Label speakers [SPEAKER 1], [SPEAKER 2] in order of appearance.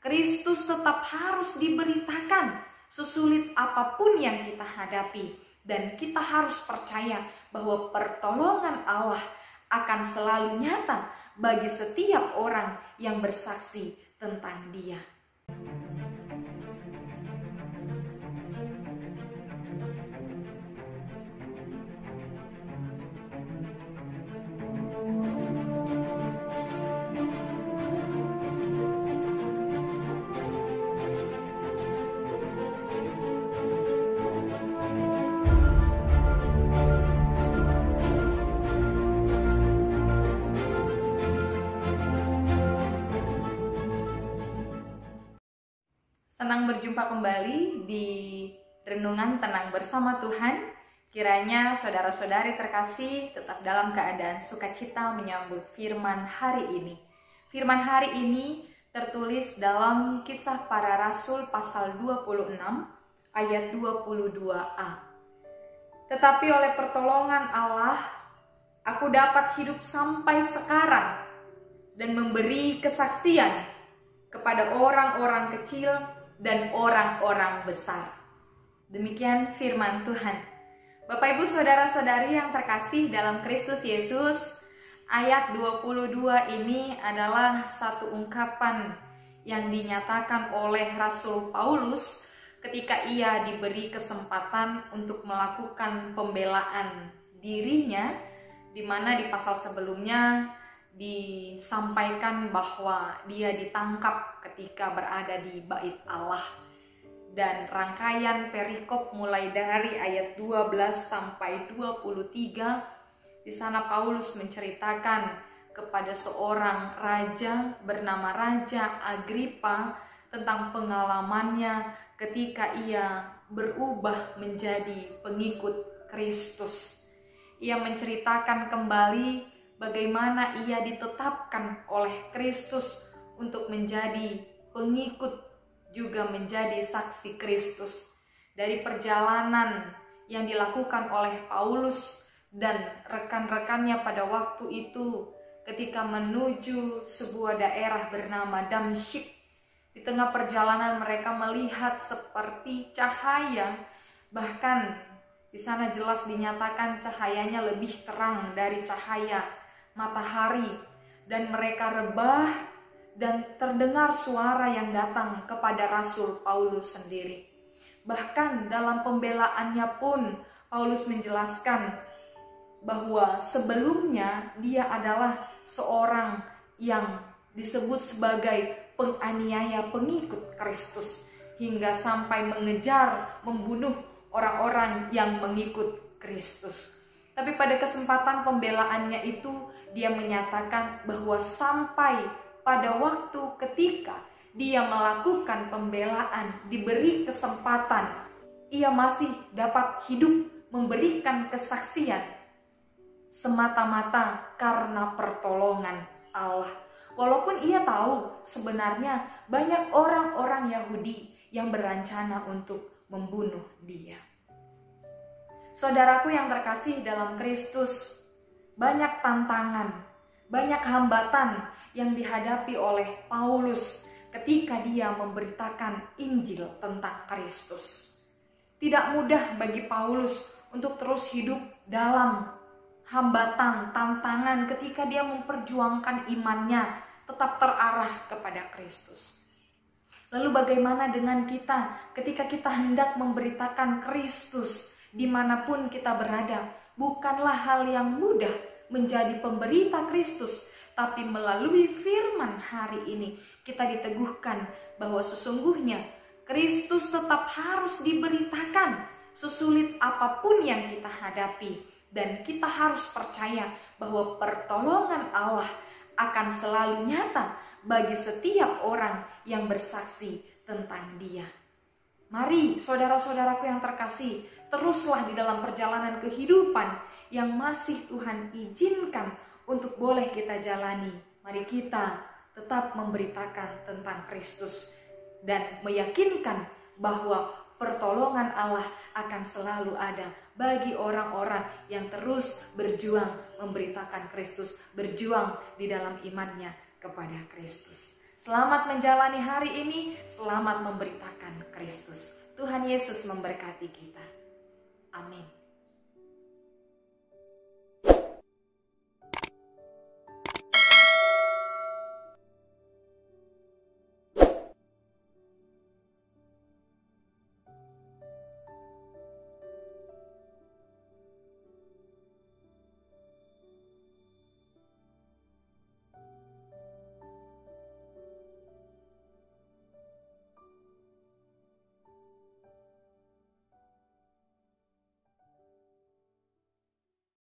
[SPEAKER 1] Kristus tetap harus diberitakan sesulit apapun yang kita hadapi. Dan kita harus percaya bahwa pertolongan Allah akan selalu nyata bagi setiap orang yang bersaksi tentang Dia. Senang berjumpa kembali di Renungan Tenang Bersama Tuhan. Kiranya saudara-saudari terkasih tetap dalam keadaan sukacita menyambut firman hari ini. Firman hari ini tertulis dalam Kisah Para Rasul pasal 26 ayat 22a. Tetapi oleh pertolongan Allah, aku dapat hidup sampai sekarang dan memberi kesaksian kepada orang-orang kecil dan orang-orang besar. Demikian firman Tuhan. Bapak Ibu saudara-saudari yang terkasih dalam Kristus Yesus, ayat 22 ini adalah satu ungkapan yang dinyatakan oleh Rasul Paulus ketika ia diberi kesempatan untuk melakukan pembelaan dirinya, di mana di pasal sebelumnya disampaikan bahwa dia ditangkap ketika berada di Bait Allah. Dan rangkaian perikop mulai dari ayat 12 sampai 23, di sana Paulus menceritakan kepada seorang raja bernama Raja Agripa tentang pengalamannya ketika ia berubah menjadi pengikut Kristus. Ia menceritakan kembali bagaimana ia ditetapkan oleh Kristus untuk menjadi pengikut, juga menjadi saksi Kristus. Dari perjalanan yang dilakukan oleh Paulus dan rekan-rekannya pada waktu itu ketika menuju sebuah daerah bernama Damsyik. Di tengah perjalanan mereka melihat seperti cahaya, bahkan di sana jelas dinyatakan cahayanya lebih terang dari cahaya matahari, dan mereka rebah dan terdengar suara yang datang kepada Rasul Paulus sendiri. Bahkan dalam pembelaannya pun Paulus menjelaskan bahwa sebelumnya dia adalah seorang yang disebut sebagai penganiaya pengikut Kristus, hingga sampai mengejar, membunuh orang-orang yang mengikut Kristus. Tapi pada kesempatan pembelaannya itu, dia menyatakan bahwa sampai pada waktu ketika dia melakukan pembelaan, diberi kesempatan, ia masih dapat hidup memberikan kesaksian semata-mata karena pertolongan Allah. Walaupun ia tahu sebenarnya banyak orang-orang Yahudi yang berencana untuk membunuh dia. Saudaraku yang terkasih dalam Kristus, banyak tantangan, banyak hambatan yang dihadapi oleh Paulus ketika dia memberitakan Injil tentang Kristus. Tidak mudah bagi Paulus untuk terus hidup dalam hambatan, tantangan ketika dia memperjuangkan imannya tetap terarah kepada Kristus. Lalu bagaimana dengan kita ketika kita hendak memberitakan Kristus dimanapun kita berada? Bukanlah hal yang mudah menjadi pemberita Kristus, tapi melalui firman hari ini kita diteguhkan bahwa sesungguhnya Kristus tetap harus diberitakan sesulit apapun yang kita hadapi. Dan kita harus percaya bahwa pertolongan Allah akan selalu nyata bagi setiap orang yang bersaksi tentang Dia. Mari saudara-saudaraku yang terkasih, teruslah di dalam perjalanan kehidupan yang masih Tuhan izinkan untuk boleh kita jalani. Mari kita tetap memberitakan tentang Kristus dan meyakinkan bahwa pertolongan Allah akan selalu ada bagi orang-orang yang terus berjuang memberitakan Kristus, berjuang di dalam imannya kepada Kristus. Selamat menjalani hari ini, selamat memberitakan Kristus. Tuhan Yesus memberkati kita. Amin.